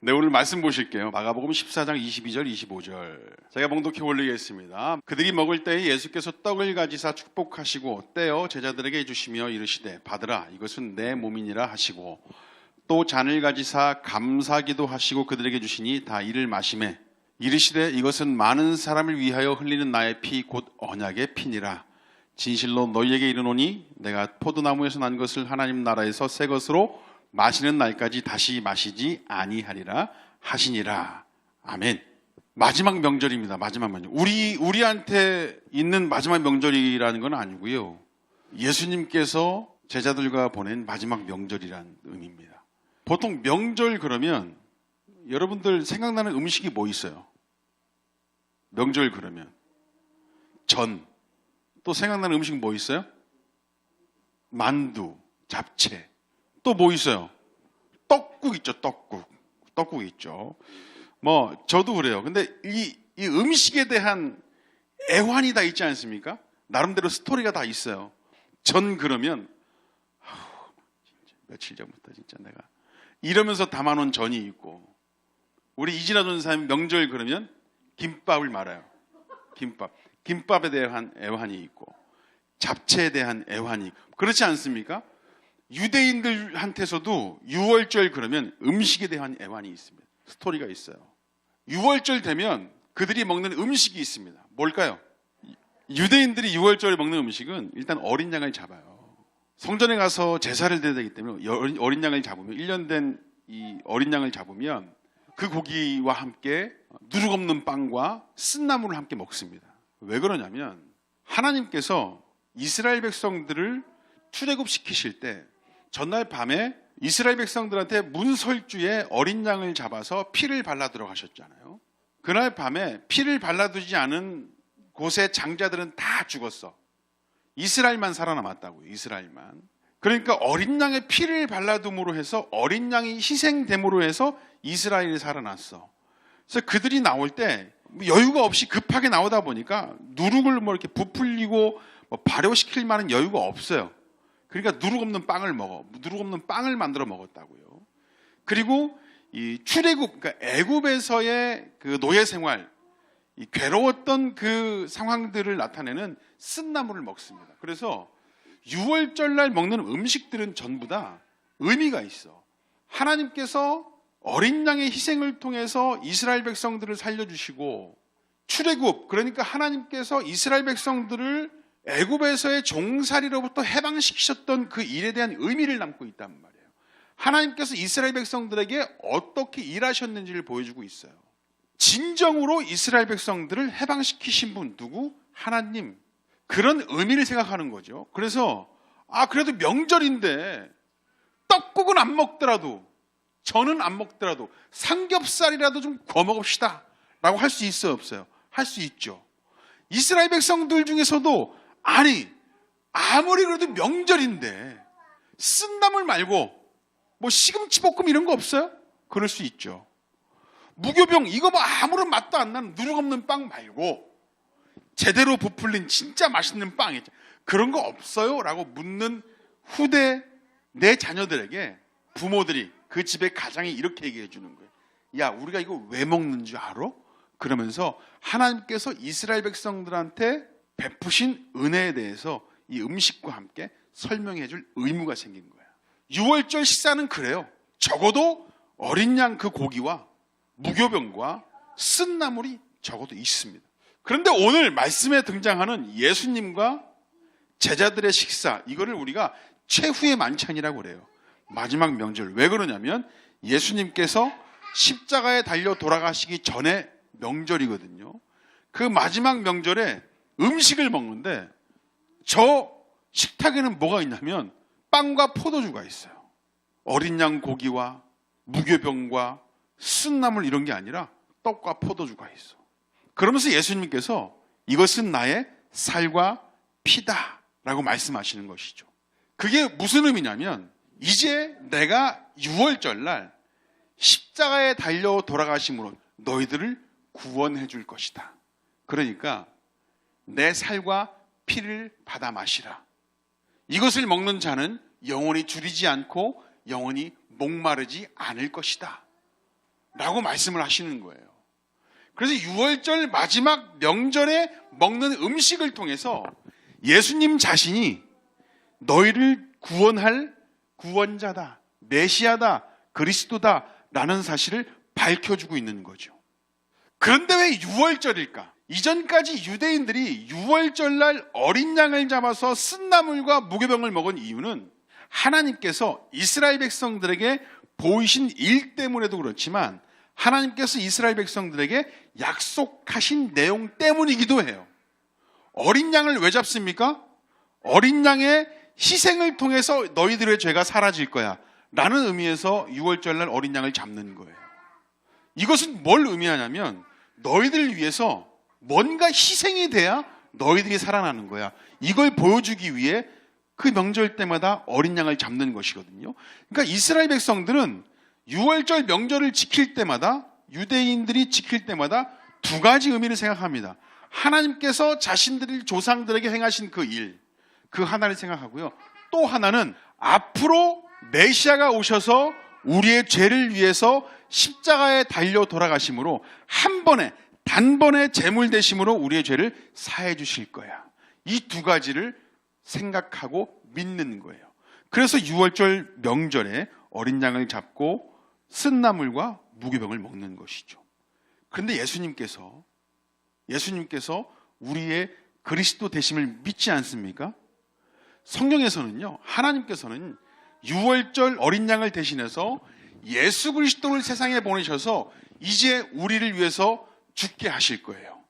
네, 오늘 말씀 보실게요. 마가복음 14장 22절 25절 제가 봉독해 올리겠습니다. 그들이 먹을 때에 예수께서 떡을 가지사 축복하시고 떼어 제자들에게 주시며 이르시되 받으라 이것은 내 몸이니라 하시고 또 잔을 가지사 감사기도 하시고 그들에게 주시니 다 이를 마시매 이르시되 이것은 많은 사람을 위하여 흘리는 나의 피 곧 언약의 피니라. 진실로 너희에게 이르노니 내가 포도나무에서 난 것을 하나님 나라에서 새 것으로 마시는 날까지 다시 마시지 아니하리라 하시니라. 아멘. 마지막 명절입니다. 마지막 명절. 우리한테 있는 마지막 명절이라는 건 아니고요. 예수님께서 제자들과 보낸 마지막 명절이라는 의미입니다. 보통 명절 그러면 여러분들 생각나는 음식이 뭐 있어요? 명절 그러면 전. 또 생각나는 음식 뭐 있어요? 만두, 잡채. 또 뭐 있어요? 떡국 있죠, 떡국. 떡국 있죠. 저도 그래요. 근데 이 음식에 대한 애환이 다 있지 않습니까? 나름대로 스토리가 다 있어요. 전 그러면, 진짜 며칠 전부터 진짜 내가 이러면서 담아놓은 전이 있고, 우리 이진아 전사님 명절 그러면 김밥을 말아요. 김밥에 대한 애환이 있고, 잡채에 대한 애환이 있고, 그렇지 않습니까? 유대인들한테서도 6월절 그러면 음식에 대한 애환이 있습니다. 스토리가 있어요. 6월절 되면 그들이 먹는 음식이 있습니다. 뭘까요? 유대인들이 6월절에 먹는 음식은 일단 어린 양을 잡아요. 성전에 가서 제사를 드려야 되기 때문에 어린 양을 잡으면 1년 된 이 어린 양을 잡으면 그 고기와 함께 누룩 없는 빵과 쓴나물을 함께 먹습니다. 왜 그러냐면 하나님께서 이스라엘 백성들을 출애굽시키실 때 전날 밤에 이스라엘 백성들한테 문설주에 어린 양을 잡아서 피를 발라 들어가셨잖아요. 그날 밤에 피를 발라두지 않은 곳의 장자들은 다 죽었어. 이스라엘만 살아남았다고요. 이스라엘만. 그러니까 어린 양의 피를 발라둠으로 해서 어린 양이 희생됨으로 해서 이스라엘이 살아났어. 그래서 그들이 나올 때 여유가 없이 급하게 나오다 보니까 누룩을 이렇게 부풀리고 발효시킬 만한 여유가 없어요. 그러니까 누룩 없는 빵을 만들어 먹었다고요. 그리고 이 출애굽, 그러니까 애굽에서의 그 노예 생활, 이 괴로웠던 그 상황들을 나타내는 쓴나물을 먹습니다. 그래서 6월절날 먹는 음식들은 전부 다 의미가 있어. 하나님께서 어린 양의 희생을 통해서 이스라엘 백성들을 살려주시고, 출애굽, 그러니까 하나님께서 이스라엘 백성들을 애굽에서의 종살이로부터 해방시키셨던 그 일에 대한 의미를 담고 있단 말이에요. 하나님께서 이스라엘 백성들에게 어떻게 일하셨는지를 보여주고 있어요. 진정으로 이스라엘 백성들을 해방시키신 분 누구? 하나님. 그런 의미를 생각하는 거죠. 그래서 그래도 명절인데 떡국은 안 먹더라도, 전은 안 먹더라도 삼겹살이라도 좀 구워 먹읍시다 라고 할 수 있어요, 없어요? 할 수 있죠. 이스라엘 백성들 중에서도 아무리 그래도 명절인데 쓴나물 말고 시금치 볶음 이런 거 없어요? 그럴 수 있죠. 무교병 이거 아무런 맛도 안 나는 누룩 없는 빵 말고 제대로 부풀린 진짜 맛있는 빵 있죠. 그런 거 없어요? 라고 묻는 후대 내 자녀들에게 부모들이, 그 집의 가장이 이렇게 얘기해 주는 거예요. 야, 우리가 이거 왜 먹는 줄 알아? 그러면서 하나님께서 이스라엘 백성들한테 베푸신 은혜에 대해서 이 음식과 함께 설명해 줄 의무가 생긴 거예요. 6월절 식사는 그래요. 적어도 어린 양 그 고기와 무교병과 쓴나물이 적어도 있습니다. 그런데 오늘 말씀에 등장하는 예수님과 제자들의 식사, 이거를 우리가 최후의 만찬이라고 그래요. 마지막 명절. 왜 그러냐면 예수님께서 십자가에 달려 돌아가시기 전에 명절이거든요. 그 마지막 명절에 음식을 먹는데 저 식탁에는 뭐가 있냐면 빵과 포도주가 있어요. 어린 양 고기와 무교병과 쓴나물 이런 게 아니라 떡과 포도주가 있어. 그러면서 예수님께서 이것은 나의 살과 피다 라고 말씀하시는 것이죠. 그게 무슨 의미냐면 이제 내가 6월절날 십자가에 달려 돌아가심으로 너희들을 구원해 줄 것이다. 그러니까 내 살과 피를 받아 마시라. 이것을 먹는 자는 영원히 줄이지 않고 영원히 목마르지 않을 것이다 라고 말씀을 하시는 거예요. 그래서 6월절 마지막 명절에 먹는 음식을 통해서 예수님 자신이 너희를 구원할 구원자다, 메시아다, 그리스도다 라는 사실을 밝혀주고 있는 거죠. 그런데 왜 6월절일까? 이전까지 유대인들이 6월절날 어린 양을 잡아서 쓴나물과 무교병을 먹은 이유는 하나님께서 이스라엘 백성들에게 보이신 일 때문에도 그렇지만 하나님께서 이스라엘 백성들에게 약속하신 내용 때문이기도 해요. 어린 양을 왜 잡습니까? 어린 양의 희생을 통해서 너희들의 죄가 사라질 거야 라는 의미에서 6월절날 어린 양을 잡는 거예요. 이것은 뭘 의미하냐면 너희들을 위해서 뭔가 희생이 돼야 너희들이 살아나는 거야. 이걸 보여주기 위해 그 명절 때마다 어린 양을 잡는 것이거든요. 그러니까 이스라엘 백성들은 6월절 명절을 지킬 때마다, 유대인들이 지킬 때마다 두 가지 의미를 생각합니다. 하나님께서 자신들의 조상들에게 행하신 그 일, 그 하나를 생각하고요. 또 하나는 앞으로 메시아가 오셔서 우리의 죄를 위해서 십자가에 달려 돌아가심으로 한 번에, 단번에 제물 대심으로 우리의 죄를 사해 주실 거야. 이 두 가지를 생각하고 믿는 거예요. 그래서 6월절 명절에 어린 양을 잡고 쓴나물과 무교병을 먹는 것이죠. 그런데 예수님께서 우리의 그리스도 되심을 믿지 않습니까? 성경에서는요, 하나님께서는 6월절 어린 양을 대신해서 예수 그리스도를 세상에 보내셔서 이제 우리를 위해서 죽게 하실 거예요.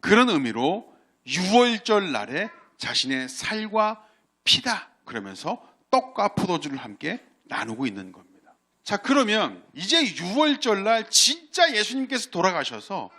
그런 의미로 6월절 날에 자신의 살과 피다 그러면서 떡과 포도주를 함께 나누고 있는 겁니다. 자, 그러면 이제 6월절 날 진짜 예수님께서 돌아가셔서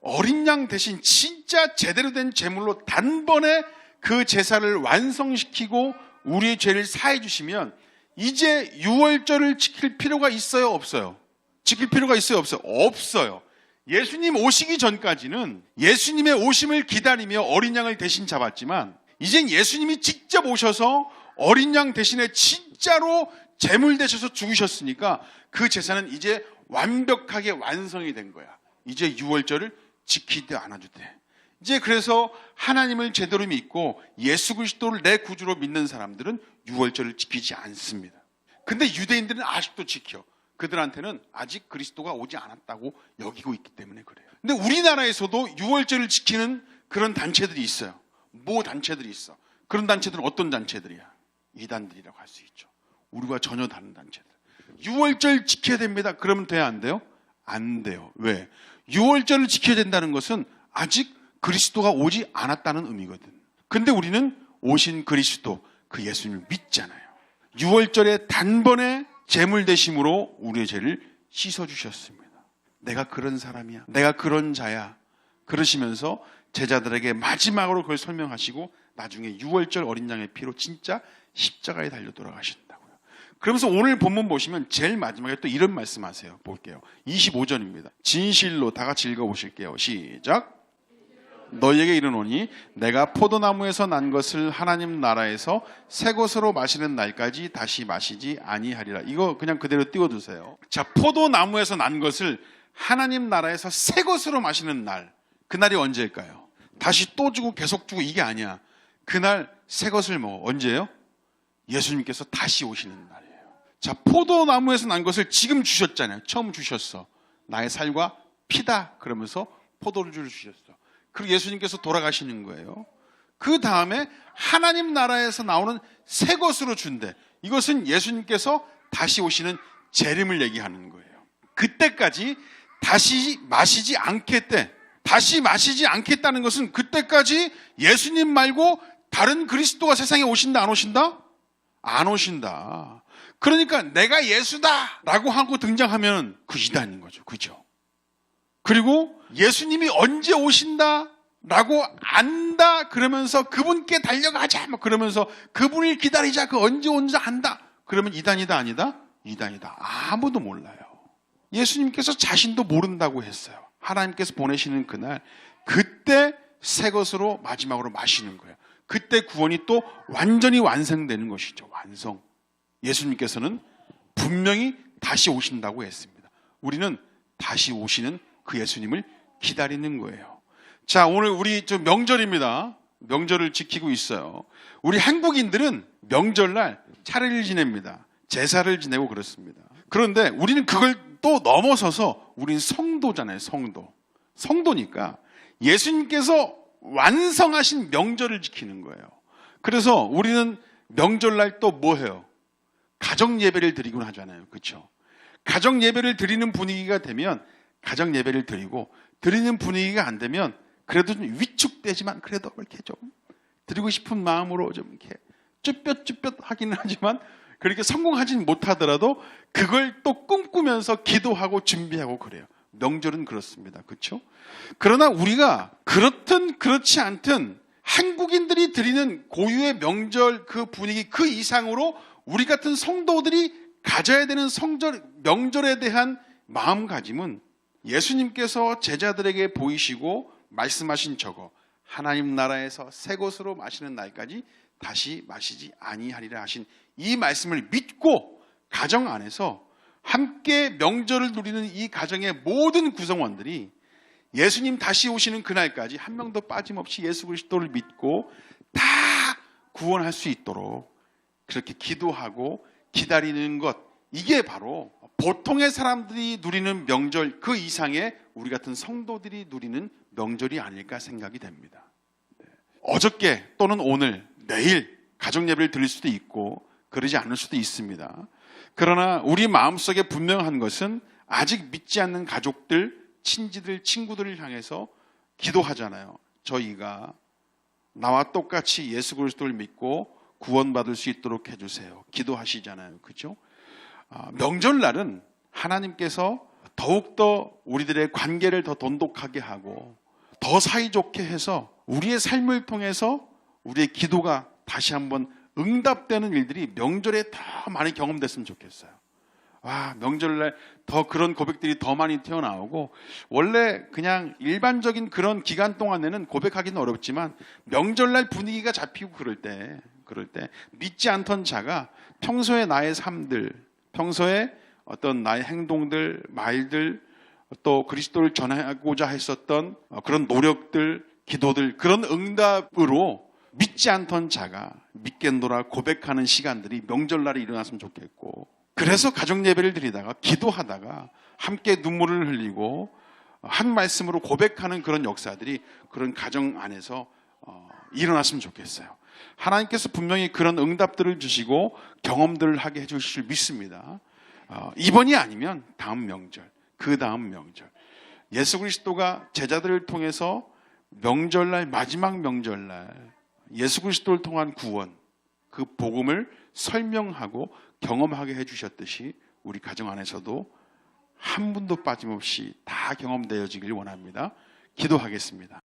어린 양 대신 진짜 제대로 된 제물로 단번에 그 제사를 완성시키고 우리의 죄를 사해 주시면 이제 6월절을 지킬 필요가 있어요, 없어요? 지킬 필요가 있어요, 없어요? 없어요. 예수님 오시기 전까지는 예수님의 오심을 기다리며 어린 양을 대신 잡았지만 이젠 예수님이 직접 오셔서 어린 양 대신에 진짜로 제물 되셔서 죽으셨으니까 그 제사는 이제 완벽하게 완성이 된 거야. 이제 6월절을 지키지 않아도 돼. 이제 그래서 하나님을 제대로 믿고 예수 그리스도를 내 구주로 믿는 사람들은 6월절을 지키지 않습니다. 근데 유대인들은 아직도 지켜. 그들한테는 아직 그리스도가 오지 않았다고 여기고 있기 때문에 그래요. 근데 우리나라에서도 6월절을 지키는 그런 단체들이 있어요. 모 단체들이 있어. 그런 단체들은 어떤 단체들이야? 이단들이라고 할 수 있죠. 우리와 전혀 다른 단체들. 6월절 지켜야 됩니다. 그러면 돼야 안 돼요? 안 돼요. 왜? 6월절을 지켜야 된다는 것은 아직 그리스도가 오지 않았다는 의미거든. 근데 우리는 오신 그리스도, 그 예수님을 믿잖아요. 6월절에 단번에 제물 대심으로 우리의 죄를 씻어주셨습니다. 내가 그런 사람이야. 내가 그런 자야. 그러시면서 제자들에게 마지막으로 그걸 설명하시고 나중에 6월절 어린 양의 피로 진짜 십자가에 달려 돌아가신다고요. 그러면서 오늘 본문 보시면 제일 마지막에 또 이런 말씀하세요. 볼게요. 25절입니다. 진실로 다 같이 읽어보실게요. 시작. 너희에게 이르노니 내가 포도나무에서 난 것을 하나님 나라에서 새 것으로 마시는 날까지 다시 마시지 아니하리라. 이거 그냥 그대로 띄워두세요. 자, 포도나무에서 난 것을 하나님 나라에서 새 것으로 마시는 날, 그날이 언제일까요? 다시 또 주고 계속 주고 이게 아니야. 그날 새 것을 먹어. 언제예요? 예수님께서 다시 오시는 날이에요. 자, 포도나무에서 난 것을 지금 주셨잖아요. 처음 주셨어. 나의 살과 피다 그러면서 포도주를 주셨어. 그리고 예수님께서 돌아가시는 거예요. 그 다음에 하나님 나라에서 나오는 새 것으로 준대. 이것은 예수님께서 다시 오시는 재림을 얘기하는 거예요. 그때까지 다시 마시지 않겠대. 다시 마시지 않겠다는 것은 그때까지 예수님 말고 다른 그리스도가 세상에 오신다, 안 오신다? 안 오신다. 그러니까 내가 예수다 라고 하고 등장하면 그 이단인 거죠. 그죠? 그리고 예수님이 언제 오신다 라고 안다 그러면서 그분께 달려가자 막 그러면서 그분을 기다리자, 그 언제 온지 안다 그러면 이단이다, 아니다? 이단이다. 아무도 몰라요. 예수님께서 자신도 모른다고 했어요. 하나님께서 보내시는 그날, 그때 새 것으로 마지막으로 마시는 거예요. 그때 구원이 또 완전히 완성되는 것이죠. 완성. 예수님께서는 분명히 다시 오신다고 했습니다. 우리는 다시 오시는 그 예수님을 기다리는 거예요. 자, 오늘 우리 좀 명절입니다. 명절을 지키고 있어요. 우리 한국인들은 명절날 차례를 지냅니다. 제사를 지내고 그렇습니다. 그런데 우리는 그걸 또 넘어서서 우리는 성도잖아요. 성도니까 예수님께서 완성하신 명절을 지키는 거예요. 그래서 우리는 명절날 또 뭐 해요? 가정 예배를 드리곤 하잖아요. 그렇죠? 가정 예배를 드리는 분위기가 되면 가정 예배를 드리고, 드리는 분위기가 안 되면 그래도 좀 위축되지만 그래도 이렇게 좀 드리고 싶은 마음으로 좀 이렇게 쭈뼛쭈뼛 하기는 하지만 그렇게 성공하지는 못하더라도 그걸 또 꿈꾸면서 기도하고 준비하고 그래요. 명절은 그렇습니다. 그렇죠? 그러나 우리가 그렇든 그렇지 않든 한국인들이 드리는 고유의 명절 그 분위기 그 이상으로 우리 같은 성도들이 가져야 되는 명절에 대한 마음가짐은 예수님께서 제자들에게 보이시고 말씀하신 저거 하나님 나라에서 새 것으로 마시는 날까지 다시 마시지 아니하리라 하신 이 말씀을 믿고 가정 안에서 함께 명절을 누리는 이 가정의 모든 구성원들이 예수님 다시 오시는 그날까지 한 명도 빠짐없이 예수 그리스도를 믿고 다 구원할 수 있도록 그렇게 기도하고 기다리는 것, 이게 바로 보통의 사람들이 누리는 명절 그 이상의 우리 같은 성도들이 누리는 명절이 아닐까 생각이 됩니다. 어저께 또는 오늘, 내일 가정 예배를 드릴 수도 있고 그러지 않을 수도 있습니다. 그러나 우리 마음속에 분명한 것은 아직 믿지 않는 가족들, 친지들, 친구들을 향해서 기도하잖아요. 저희가 나와 똑같이 예수 그리스도를 믿고 구원받을 수 있도록 해주세요. 기도하시잖아요. 그렇죠? 명절날은 하나님께서 더욱더 우리들의 관계를 더 돈독하게 하고 더 사이좋게 해서 우리의 삶을 통해서 우리의 기도가 다시 한번 응답되는 일들이 명절에 더 많이 경험됐으면 좋겠어요. 와, 명절날 더 그런 고백들이 더 많이 튀어나오고, 원래 그냥 일반적인 그런 기간 동안에는 고백하기는 어렵지만 명절날 분위기가 잡히고 그럴 때 믿지 않던 자가 평소에 나의 삶들, 평소에 어떤 나의 행동들, 말들, 또 그리스도를 전하고자 했었던 그런 노력들, 기도들, 그런 응답으로 믿지 않던 자가 믿겠노라 고백하는 시간들이 명절날에 일어났으면 좋겠고, 그래서 가정 예배를 드리다가 기도하다가 함께 눈물을 흘리고 한 말씀으로 고백하는 그런 역사들이 그런 가정 안에서 일어났으면 좋겠어요. 하나님께서 분명히 그런 응답들을 주시고 경험들을 하게 해주실 줄 믿습니다. 이번이 아니면 다음 명절, 그 다음 명절, 예수 그리스도가 제자들을 통해서 명절날, 마지막 명절날 예수 그리스도를 통한 구원, 그 복음을 설명하고 경험하게 해주셨듯이 우리 가정 안에서도 한 분도 빠짐없이 다 경험되어지길 원합니다. 기도하겠습니다.